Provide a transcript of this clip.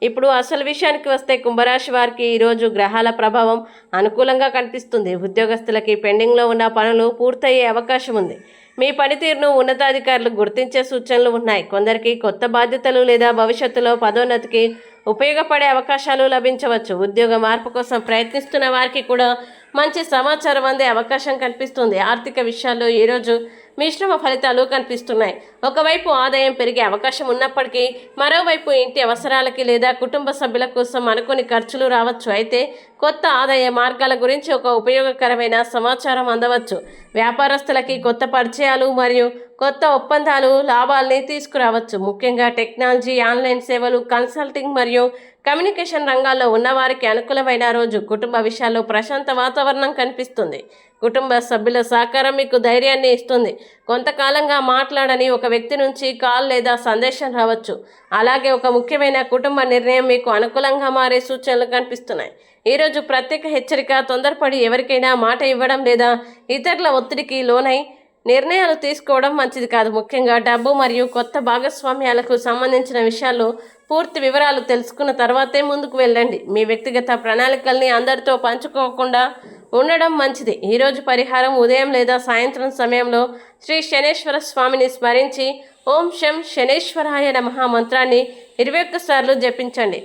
ఇప్పుడు అసలు విషయానికి వస్తే కుంభరాశి వారికి ఈరోజు గ్రహాల ప్రభావం అనుకూలంగా కనిపిస్తుంది. ఉద్యోగస్తులకి పెండింగ్లో ఉన్న పనులు పూర్తయ్యే అవకాశం ఉంది. మీ పనితీరును ఉన్నతాధికారులు గుర్తించే సూచనలు ఉన్నాయి. కొందరికి కొత్త బాధ్యతలు లేదా భవిష్యత్తులో పదోన్నతికి ఉపయోగపడే అవకాశాలు లభించవచ్చు. ఉద్యోగ మార్పు కోసం ప్రయత్నిస్తున్న వారికి కూడా మంచి సమాచారం అందే అవకాశం కనిపిస్తుంది. ఆర్థిక విషయాల్లో ఈరోజు మిశ్రమ ఫలితాలు కనిపిస్తున్నాయి. ఒకవైపు ఆదాయం పెరిగే అవకాశం ఉన్నప్పటికీ మరోవైపు ఇంటి అవసరాలకి లేదా కుటుంబ సభ్యుల కోసం అనుకోని ఖర్చులు రావచ్చు. అయితే కొత్త ఆదాయ మార్గాల గురించి ఒక ఉపయోగకరమైన సమాచారం అందవచ్చు. వ్యాపారస్తులకి కొత్త పరిచయాలు మరియు కొత్త ఒప్పందాలు లాభాల్ని తీసుకురావచ్చు. ముఖ్యంగా టెక్నాలజీ, ఆన్లైన్ సేవలు, కన్సల్టింగ్ మరియు కమ్యూనికేషన్ రంగాల్లో ఉన్నవారికి అనుకూలమైన రోజు. కుటుంబ విషయాల్లో ప్రశాంత వాతావరణం కనిపిస్తుంది. కుటుంబ సభ్యుల సహకారం మీకు ధైర్యాన్ని ఇస్తుంది. కొంతకాలంగా మాట్లాడని ఒక వ్యక్తి నుంచి కాల్ లేదా సందేశం రావచ్చు. అలాగే ఒక ముఖ్యమైన కుటుంబ నిర్ణయం మీకు అనుకూలంగా మారే సూచనలు కనిపిస్తున్నాయి. ఈరోజు ప్రత్యేక హెచ్చరిక: తొందరపడి ఎవరికైనా మాట ఇవ్వడం లేదా ఇతరుల ఒత్తిడికి లోనై నిర్ణయాలు తీసుకోవడం మంచిది కాదు. ముఖ్యంగా డబ్బు మరియు కొత్త భాగస్వామ్యాలకు సంబంధించిన విషయాల్లో పూర్తి వివరాలు తెలుసుకున్న తర్వాతే ముందుకు వెళ్ళండి. మీ వ్యక్తిగత ప్రణాళికల్ని అందరితో పంచుకోకుండా ఉండడం మంచిది. ఈరోజు పరిహారం: ఉదయం లేదా సాయంత్రం సమయంలో శ్రీ శనేశ్వర స్వామిని స్మరించి ఓం శం శనేశ్వరాయ నమః మంత్రాన్ని 21 సార్లు జపించండి.